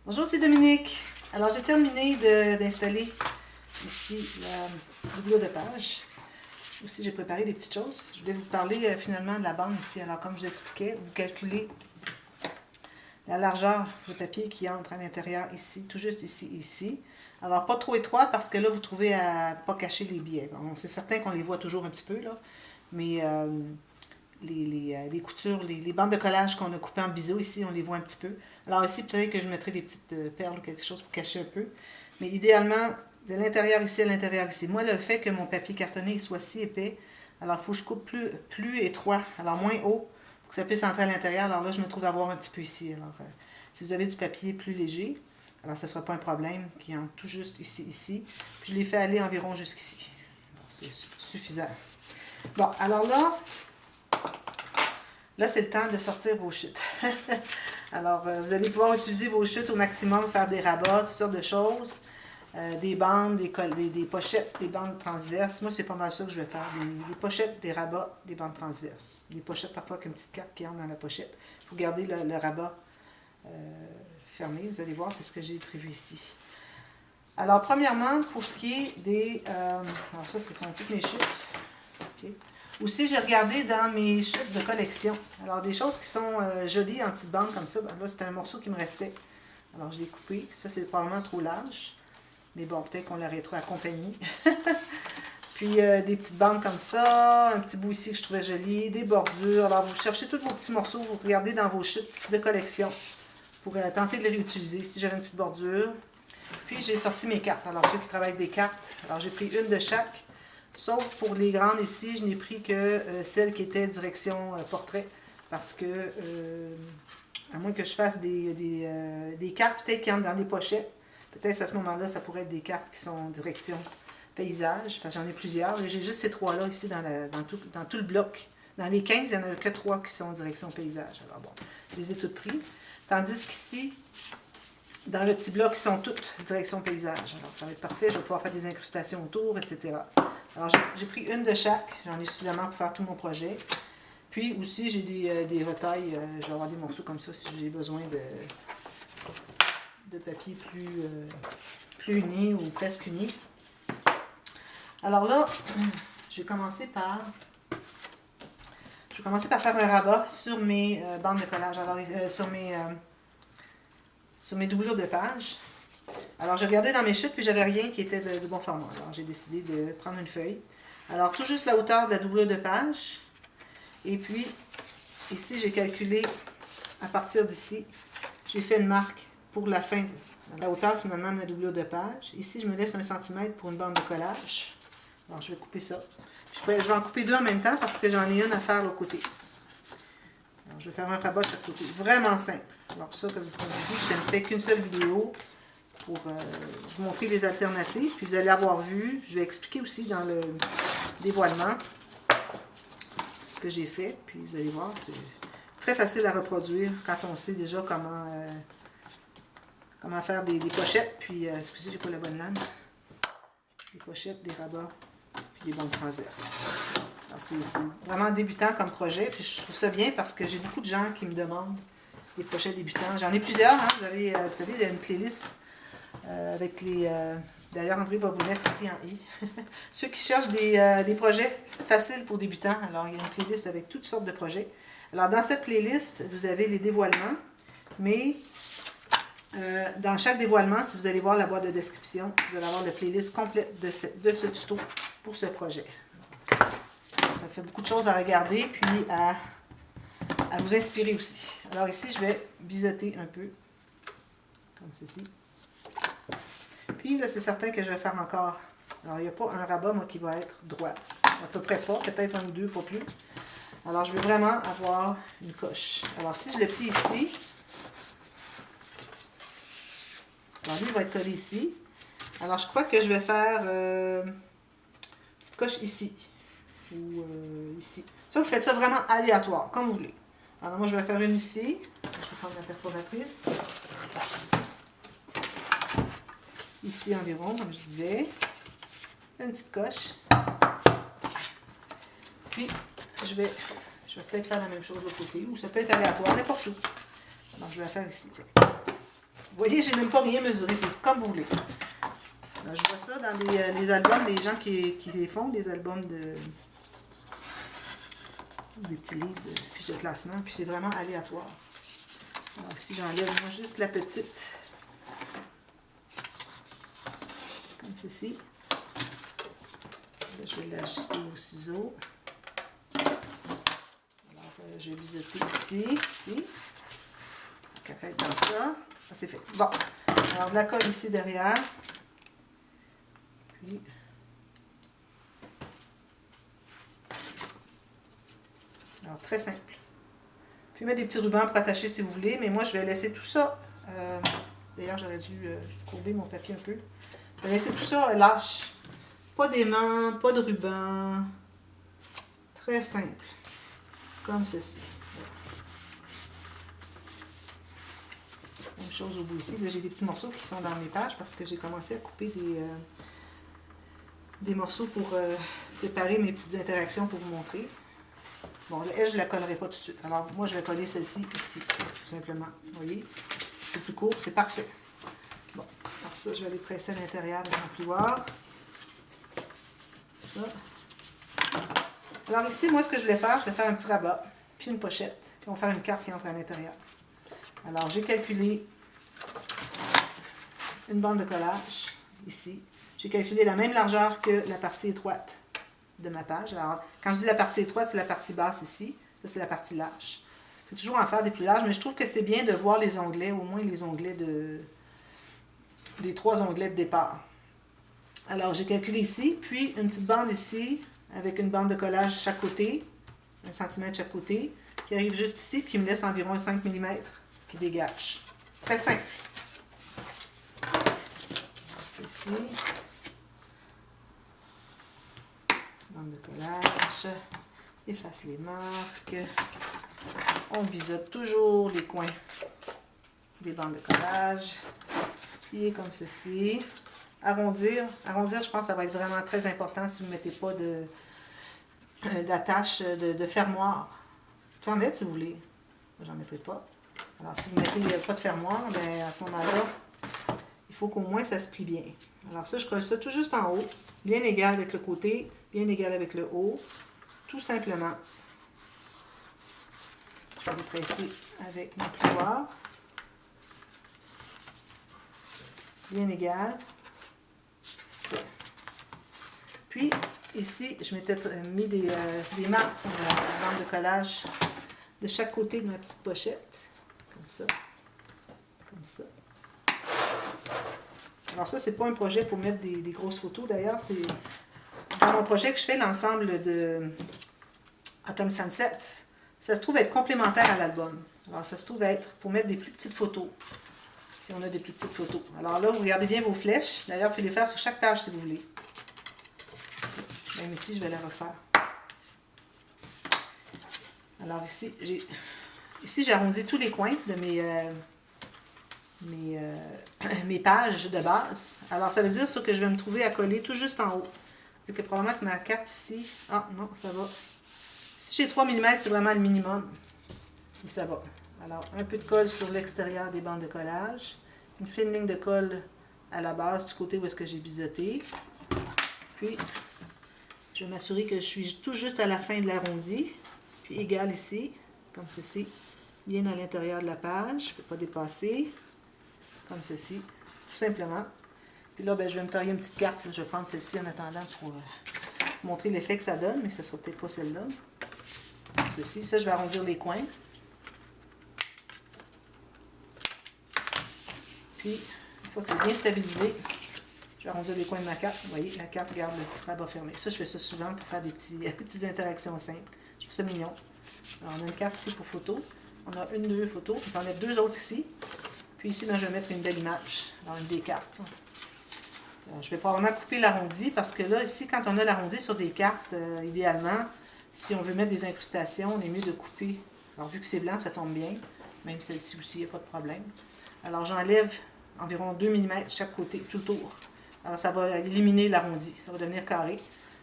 Bonjour, c'est Dominique. Alors, j'ai terminé d'installer ici la doublure de page. Aussi, j'ai préparé des petites choses. Je vais vous parler finalement de la bande ici. Alors, comme je vous expliquais, vous calculez la largeur de papier qui entre à l'intérieur ici, tout juste ici et ici. Alors, pas trop étroit parce que là, vous trouvez à ne pas cacher les biais. Bon, c'est certain qu'on les voit toujours un petit peu, là, mais les coutures, les bandes de collage qu'on a coupées en biseau ici, on les voit un petit peu. Alors ici, peut-être que je mettrai des petites perles ou quelque chose pour cacher un peu. Mais idéalement, de l'intérieur ici à l'intérieur ici. Moi, le fait que mon papier cartonné soit si épais, alors il faut que je coupe plus étroit, alors moins haut, pour que ça puisse entrer à l'intérieur. Alors là, je me trouve à voir un petit peu ici. Alors, si vous avez du papier plus léger, alors ça ne sera pas un problème, qui entre tout juste ici. Puis je l'ai fait aller environ jusqu'ici. C'est suffisant. Bon, alors là, c'est le temps de sortir vos chutes. Alors, vous allez pouvoir utiliser vos chutes au maximum, faire des rabats, toutes sortes de choses. Des bandes, des pochettes, des bandes transverses. Moi, c'est pas mal ça que je vais faire. Des pochettes, des rabats, des bandes transverses. Des pochettes, parfois, avec une petite carte qui entre dans la pochette. Il faut garder le rabat fermé. Vous allez voir, c'est ce que j'ai prévu ici. Alors, premièrement, pour ce qui est des... alors ça, ce sont toutes mes chutes. Okay. Aussi, j'ai regardé dans mes chutes de collection. Alors, des choses qui sont jolies en petites bandes comme ça. Ben, là, c'était un morceau qui me restait. Alors, je l'ai coupé. Ça, c'est probablement trop large. Mais bon, peut-être qu'on l'aurait trop accompagné. Puis, des petites bandes comme ça. Un petit bout ici que je trouvais joli. Des bordures. Alors, vous cherchez tous vos petits morceaux. Vous regardez dans vos chutes de collection pour tenter de les réutiliser. Ici, j'avais une petite bordure. Puis, j'ai sorti mes cartes. Alors, ceux qui travaillent avec des cartes. Alors, j'ai pris une de chaque. Sauf pour les grandes ici, je n'ai pris que celle qui était direction portrait. Parce que, à moins que je fasse des cartes peut-être qui entrent dans les pochettes, peut-être à ce moment-là, ça pourrait être des cartes qui sont direction paysage. Enfin, j'en ai plusieurs. J'ai juste ces trois-là ici dans tout le bloc. Dans les 15, il n'y en a que 3 qui sont direction paysage. Alors bon, je les ai toutes pris. Tandis qu'ici, dans le petit bloc, ils sont toutes direction paysage. Alors, ça va être parfait. Je vais pouvoir faire des incrustations autour, etc. Alors, j'ai pris une de chaque. J'en ai suffisamment pour faire tout mon projet. Puis aussi, j'ai des retailles. Je vais avoir des morceaux comme ça si j'ai besoin de papier plus uni ou presque uni. Alors là, je vais commencer par faire un rabat sur mes bandes de collage. Alors, sur mes doublures de page. Alors, j'ai regardé dans mes chutes, puis j'avais rien qui était de bon format. Alors, j'ai décidé de prendre une feuille. Alors, tout juste la hauteur de la doublure de page. Et puis, ici, j'ai calculé à partir d'ici. J'ai fait une marque pour la fin, la hauteur finalement de la doublure de page. Ici, je me laisse 1 cm pour une bande de collage. Alors, je vais couper ça. Puis, je vais en couper 2 en même temps parce que j'en ai une à faire de l'autre côté. Alors, je vais faire un rabat de chaque côté. Vraiment simple. Alors, ça, comme je vous dis, je ne fais qu'une seule vidéo pour vous montrer les alternatives. Puis vous allez avoir vu, je vais expliquer aussi dans le dévoilement ce que j'ai fait. Puis vous allez voir, c'est très facile à reproduire quand on sait déjà comment faire des pochettes. Puis, excusez, j'ai pas la bonne lame. Des pochettes, des rabats, puis des bandes transverses. Alors c'est vraiment débutant comme projet. Puis je trouve ça bien parce que j'ai beaucoup de gens qui me demandent des pochettes débutants. J'en ai plusieurs. Hein? Vous savez, il y a une playlist avec les... D'ailleurs, André va vous mettre ici en i. Ceux qui cherchent des projets faciles pour débutants. Alors, il y a une playlist avec toutes sortes de projets. Alors, dans cette playlist, vous avez les dévoilements. Mais dans chaque dévoilement, si vous allez voir la boîte de description, vous allez avoir la playlist complète de ce tuto pour ce projet. Ça fait beaucoup de choses à regarder, puis à vous inspirer aussi. Alors ici, je vais biseauter un peu, comme ceci. Puis là, c'est certain que je vais faire encore. Alors, il n'y a pas un rabat, moi, qui va être droit. À peu près pas, peut-être un ou deux, pas plus. Alors, je veux vraiment avoir une coche. Alors, si je le plie ici, alors lui, il va être collé ici. Alors, je crois que je vais faire une petite coche ici. Ou ici. Ça, vous faites ça vraiment aléatoire, comme vous voulez. Alors, moi, je vais faire une ici. Je vais prendre la perforatrice. Ici environ, comme je disais. Une petite coche. Puis, je vais peut-être faire la même chose de l'autre côté. Ou ça peut être aléatoire, n'importe où. Alors, je vais la faire ici. Tiens. voyez, j'ai même pas rien mesuré, c'est comme vous voulez. Alors, je vois ça dans les albums, les gens qui les font, des albums des petits livres de fiches de classement, puis c'est vraiment aléatoire. Alors ici, j'enlève moi juste la petite, comme ceci. Là, je vais l'ajuster au ciseau. Alors, je vais biseauter ici. Donc, elle fait dans ça. Ça, c'est fait. Bon. Alors, je la colle ici derrière. Puis, alors, très simple. Puis, mettre des petits rubans pour attacher si vous voulez, mais moi, je vais laisser tout ça. D'ailleurs, j'aurais dû courber mon papier un peu. Je vais laisser tout ça lâche. Pas d'aimant, pas de ruban. Très simple. Comme ceci. Même chose au bout ici. Là, j'ai des petits morceaux qui sont dans mes pages parce que j'ai commencé à couper des morceaux pour préparer mes petites interactions pour vous montrer. Bon, elle, je ne la collerai pas tout de suite. Alors, moi, je vais coller celle-ci ici, tout simplement. Vous voyez? C'est plus court, c'est parfait. Bon, alors ça, je vais les presser à l'intérieur avec mon plioir. Ça. Alors ici, moi, ce que je vais faire un petit rabat, puis une pochette, puis on va faire une carte qui entre à l'intérieur. Alors, j'ai calculé une bande de collage, ici. J'ai calculé la même largeur que la partie étroite de ma page. Alors, quand je dis la partie étroite, c'est la partie basse ici. Ça, c'est la partie large. Je peux toujours en faire des plus larges, mais je trouve que c'est bien de voir les onglets, au moins les onglets des 3 onglets de départ. Alors, j'ai calculé ici, puis une petite bande ici, avec une bande de collage chaque côté, 1 cm chaque côté, qui arrive juste ici, puis qui me laisse environ un 5 mm qui dégage. Très simple. Ceci. Bande de collage. Efface les marques. On biseaute toujours les coins des bandes de collage. Plier comme ceci. Arrondir. Arrondir, je pense que ça va être vraiment très important si vous ne mettez pas d'attache de fermoir. Vous pouvez en mettre si vous voulez. Moi, j'en mettrai pas. Alors, si vous ne mettez pas de fermoir, bien, à ce moment-là, il faut qu'au moins ça se plie bien. Alors ça, je colle ça tout juste en haut, bien égal avec le côté, bien égal avec le haut, tout simplement. Je vais le presser avec mon plioir. Bien égal. Puis, ici, je m'étais mis des marques pour la bande de collage de chaque côté de ma petite pochette. Comme ça. Comme ça. Alors ça, c'est pas un projet pour mettre des grosses photos. D'ailleurs, c'est dans mon projet que je fais, l'ensemble de Autumn Sunset. Ça se trouve être complémentaire à l'album. Alors, ça se trouve être pour mettre des plus petites photos. Si on a des plus petites photos. Alors là, vous regardez bien vos flèches. D'ailleurs, vous pouvez les faire sur chaque page si vous voulez. Ici. Même ici, je vais la refaire. Alors ici, j'ai arrondi tous les coins de mes pages de base. Alors, ça veut dire que je vais me trouver à coller tout juste en haut. C'est que probablement que ma carte ici... Ah, non, ça va. Si j'ai 3 mm, c'est vraiment le minimum. Et ça va. Alors, un peu de colle sur l'extérieur des bandes de collage. Une fine ligne de colle à la base du côté où est-ce que j'ai biseauté. Puis, je vais m'assurer que je suis tout juste à la fin de l'arrondi. Puis, égal ici, comme ceci. Bien à l'intérieur de la page. Je ne peux pas dépasser. Comme ceci, tout simplement. Puis là, ben, je vais me tailler une petite carte. Je vais prendre celle-ci en attendant pour montrer l'effet que ça donne, mais ce ne sera peut-être pas celle-là. Comme ceci. Ça, je vais arrondir les coins. Puis, une fois que c'est bien stabilisé, je vais arrondir les coins de ma carte. Vous voyez, la carte garde le petit rabat fermé. Ça, je fais ça souvent pour faire des petites interactions simples. Je trouve ça mignon. Alors, on a une carte ici pour photo. On a une, deux photos. On va en mettre 2 autres ici. Puis ici, ben, je vais mettre une belle image. Alors, une des cartes. Alors, je vais probablement couper l'arrondi parce que là, ici, quand on a l'arrondi sur des cartes, idéalement, si on veut mettre des incrustations, on est mieux de couper. Alors, vu que c'est blanc, ça tombe bien. Même celle-ci aussi, il n'y a pas de problème. Alors, j'enlève environ 2 mm chaque côté, tout autour. Alors, ça va éliminer l'arrondi. Ça va devenir carré.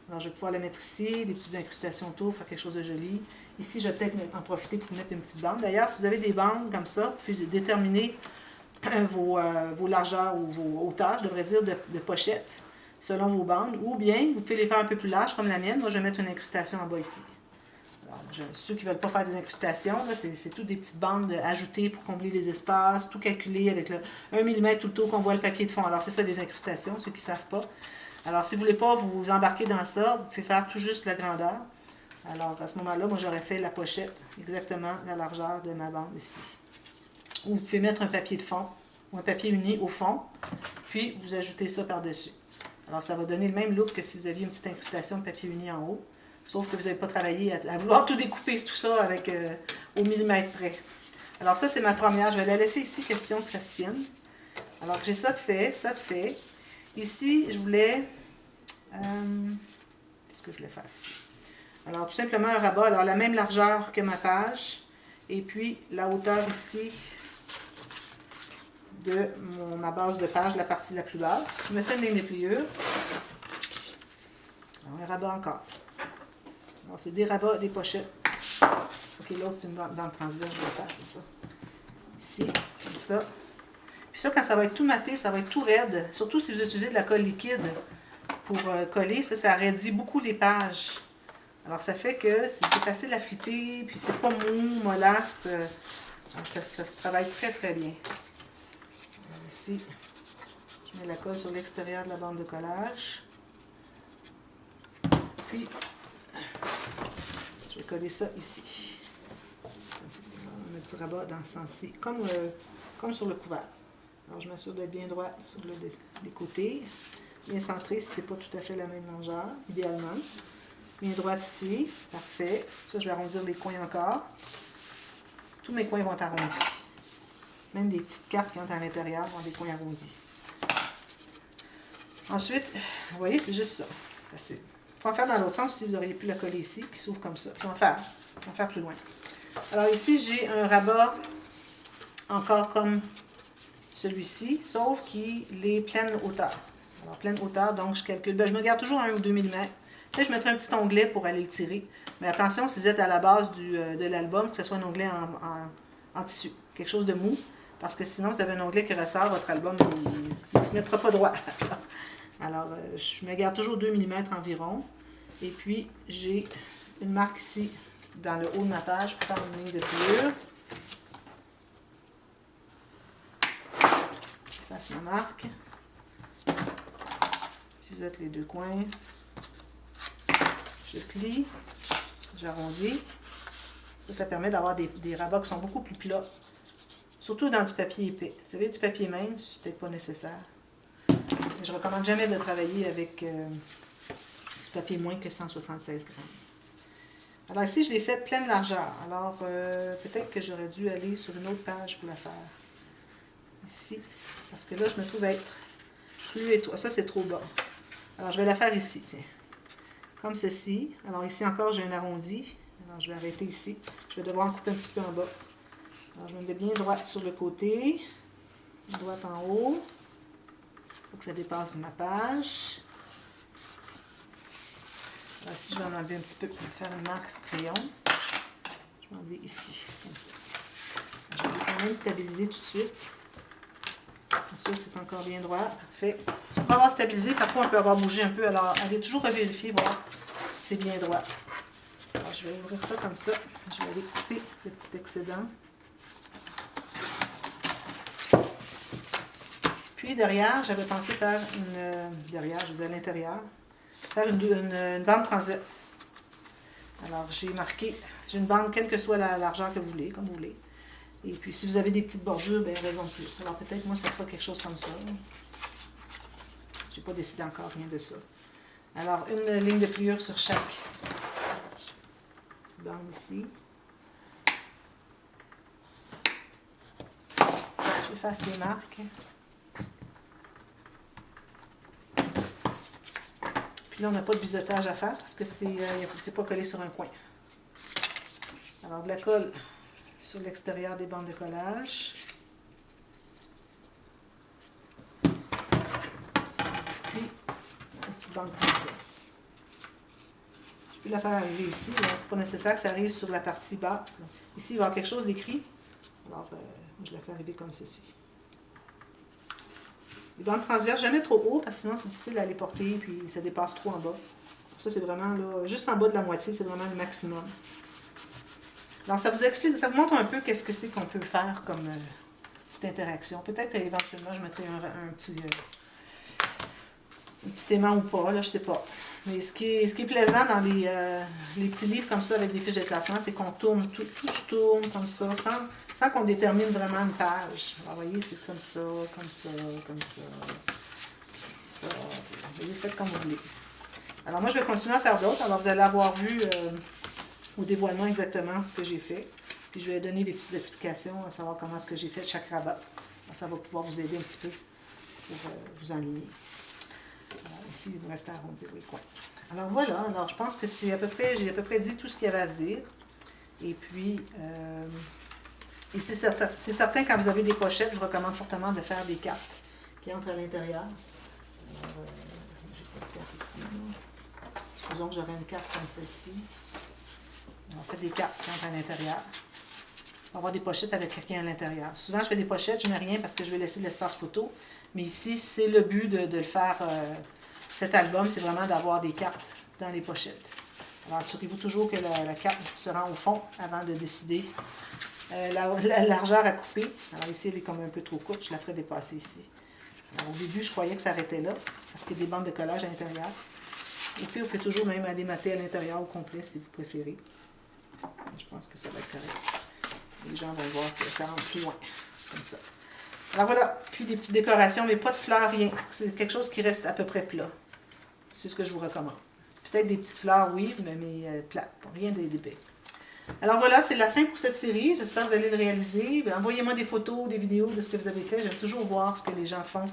Alors, je vais pouvoir le mettre ici, des petites incrustations autour, faire quelque chose de joli. Ici, je vais peut-être en profiter pour mettre une petite bande. D'ailleurs, si vous avez des bandes comme ça, vous pouvez déterminer vos largeurs ou vos hauteurs, je devrais dire, de pochette, selon vos bandes. Ou bien, vous pouvez les faire un peu plus larges, comme la mienne. Moi, je vais mettre une incrustation en bas ici. Alors, ceux qui ne veulent pas faire des incrustations, c'est toutes des petites bandes ajoutées pour combler les espaces, tout calculé avec le 1 mm tout le tour qu'on voit le papier de fond. Alors, c'est ça des incrustations, ceux qui ne savent pas. Alors, si vous ne voulez pas vous embarquer dans ça, vous pouvez faire tout juste la grandeur. Alors, à ce moment-là, moi, j'aurais fait la pochette, exactement la largeur de ma bande ici. Ou vous pouvez mettre un papier de fond, ou un papier uni au fond, puis vous ajoutez ça par-dessus. Alors, ça va donner le même look que si vous aviez une petite incrustation de papier uni en haut, sauf que vous n'avez pas travaillé à vouloir tout découper, tout ça, avec au millimètre près. Alors, ça, c'est ma première. Je vais la laisser ici, question que ça se tienne. Alors, j'ai ça de fait, ça de fait. Ici, je voulais... qu'est-ce que je voulais faire ici? Alors, tout simplement un rabat. Alors, la même largeur que ma page. Et puis, la hauteur ici de ma base de page, la partie la plus basse. Je me fais une ligne de pliure. Alors, un rabat encore. Alors, c'est des rabats, des pochettes. Ok, l'autre, c'est une bande transverse, je vais faire, c'est ça. Ici, comme ça. Puis ça, quand ça va être tout maté, ça va être tout raide. Surtout si vous utilisez de la colle liquide pour coller, ça raidit beaucoup les pages. Alors, ça fait que c'est facile à flipper, puis c'est pas mou, mollasse. Ça se travaille très, très bien. Ici, je mets la colle sur l'extérieur de la bande de collage. Puis, je vais coller ça ici. Comme ça, c'est un petit rabat dans ce sens-ci, comme sur le couvert. Alors, je m'assure d'être bien droite sur les côtés. Bien centré si ce n'est pas tout à fait la même largeur, idéalement. Bien droite ici, parfait. Ça, je vais arrondir les coins encore. Tous mes coins vont être arrondis. Même les petites cartes qui entrent à l'intérieur vont avoir des coins arrondis. Ensuite, vous voyez, c'est juste ça. Facile. Il faut en faire dans l'autre sens si vous auriez pu la coller ici, qui s'ouvre comme ça. Je vais en faire plus loin. Alors ici, j'ai un rabat encore comme celui-ci, sauf qu'il est pleine hauteur. Alors, pleine hauteur, donc je calcule. Je me garde toujours 1 ou 2 mm. Là, je mettrai un petit onglet pour aller le tirer. Mais attention, si vous êtes à la base de l'album, que ce soit un onglet en tissu. Quelque chose de mou. Parce que sinon, vous avez un onglet qui ressort, votre album, il ne se mettra pas droit. Alors, je me garde toujours 2 mm environ. Et puis, j'ai une marque ici, dans le haut de ma page, pour faire une ligne de pliure. Je passe ma marque. J'isole les deux coins. Je plie. J'arrondis. Ça permet d'avoir des rabats qui sont beaucoup plus plats. Surtout dans du papier épais. Vous savez, du papier mince, c'est peut-être pas nécessaire. Mais je ne recommande jamais de travailler avec du papier moins que 176 grammes. Alors ici, je l'ai fait pleine largeur. Alors, peut-être que j'aurais dû aller sur une autre page pour la faire. Ici. Parce que là, je me trouve être plus étroit. Ça, c'est trop bas. Alors, je vais la faire ici, tiens. Comme ceci. Alors, ici encore, j'ai un arrondi. Alors, je vais arrêter ici. Je vais devoir en couper un petit peu en bas. Alors, je me mets bien droite sur le côté. Droite en haut. Il faut que ça dépasse ma page. Alors, ici, je vais en enlever un petit peu pour faire une marque au crayon. Je vais enlever ici, comme ça. Je vais quand même stabiliser tout de suite. Bien sûr que c'est encore bien droit. Parfait. Pour avoir stabilisé, parfois on peut avoir bougé un peu. Alors, allez toujours revérifier, voir si c'est bien droit. Alors, je vais ouvrir ça comme ça. Je vais aller couper le petit excédent. Puis derrière, j'avais pensé faire derrière, je veux dire à l'intérieur, faire une bande transverse. Alors, j'ai marqué, j'ai une bande, quelle que soit la largeur que vous voulez, comme vous voulez. Et puis, si vous avez des petites bordures, bien, raison de plus. Alors, peut-être, moi, ça sera quelque chose comme ça. Je n'ai pas décidé encore rien de ça. Alors, une ligne de pliure sur chaque petite bande ici. J'efface les marques. Puis là, on n'a pas de biseautage à faire parce que c'est pas collé sur un coin. Alors, de la colle sur l'extérieur des bandes de collage. Puis, une petite bande transverse. Je peux la faire arriver ici. C'est pas nécessaire que ça arrive sur la partie basse. Là. Ici, il va y avoir quelque chose d'écrit. Alors, je la fais arriver comme ceci. bandes transverses, jamais trop haut, parce que sinon c'est difficile à les porter, puis ça dépasse trop en bas. Ça, c'est vraiment, là, juste en bas de la moitié, c'est vraiment le maximum. Alors, ça vous explique, ça vous montre un peu qu'est-ce que c'est qu'on peut faire comme petite interaction. Peut-être, éventuellement, je mettrai un petit aimant ou pas, là, je sais pas. Mais ce qui est plaisant dans les petits livres comme ça, avec des fiches de classement, c'est qu'on tourne, tout se tourne comme ça, sans qu'on détermine vraiment une page. Alors, vous voyez, c'est comme ça, comme ça, comme ça, ça. Vous voyez, faites comme vous voulez. Alors, moi, je vais continuer à faire d'autres. Alors, vous allez avoir vu au dévoilement exactement ce que j'ai fait. Puis, je vais donner des petites explications à savoir comment est-ce que j'ai fait chaque rabat. Alors, ça va pouvoir vous aider un petit peu pour vous enligner. Ici, il vous reste à arrondir les coins. Alors voilà, alors je pense que c'est j'ai à peu près dit tout ce qu'il y avait à se dire. Et puis, et c'est certain, quand vous avez des pochettes, je vous recommande fortement de faire des cartes qui entrent à l'intérieur. Alors, j'ai pas de carte ici. Supposons que j'aurais une carte comme celle-ci. On fait des cartes qui entrent à l'intérieur. On va avoir des pochettes avec rien à l'intérieur. Souvent, je fais des pochettes, je mets rien parce que je vais laisser de l'espace photo. Mais ici, c'est le but de le faire, cet album, c'est vraiment d'avoir des cartes dans les pochettes. Alors, assurez-vous toujours que la carte se rend au fond avant de décider la largeur à couper. Alors ici, elle est comme un peu trop courte, je la ferai dépasser ici. Alors, au début, je croyais que ça arrêtait là, parce qu'il y a des bandes de collage à l'intérieur. Et puis, vous pouvez toujours même aller mater à l'intérieur au complet, si vous préférez. Je pense que ça va être correct. Les gens vont voir que ça rentre plus loin, comme ça. Alors voilà, puis des petites décorations, mais pas de fleurs, rien. C'est quelque chose qui reste à peu près plat. C'est ce que je vous recommande. Peut-être des petites fleurs, oui, mais plates, rien d'épais. Alors voilà, c'est la fin pour cette série. J'espère que vous allez le réaliser. Envoyez-moi des photos, des vidéos de ce que vous avez fait. J'aime toujours voir ce que les gens font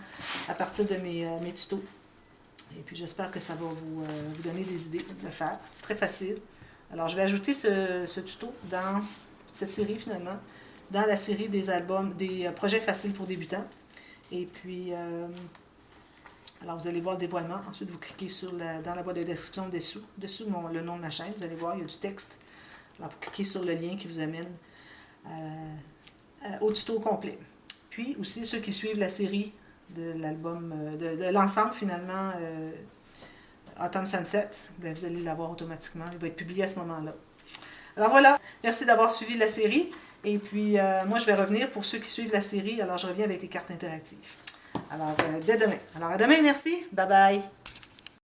à partir de mes tutos. Et puis j'espère que ça va vous donner des idées de le faire. C'est très facile. Alors je vais ajouter ce tuto dans cette série finalement, dans la série des albums, des projets faciles pour débutants. Et puis, alors vous allez voir le dévoilement. Ensuite, vous cliquez dans la boîte de description dessous le nom de ma chaîne. Vous allez voir, il y a du texte. Alors, vous cliquez sur le lien qui vous amène au tuto complet. Puis aussi, ceux qui suivent la série de l'album, de l'ensemble finalement, Autumn Sunset, bien, vous allez l'avoir automatiquement. Il va être publié à ce moment-là. Alors voilà, merci d'avoir suivi la série. Et puis, moi, je vais revenir pour ceux qui suivent la série. Alors, je reviens avec les cartes interactives. Alors, dès demain. Alors, à demain, merci. Bye bye.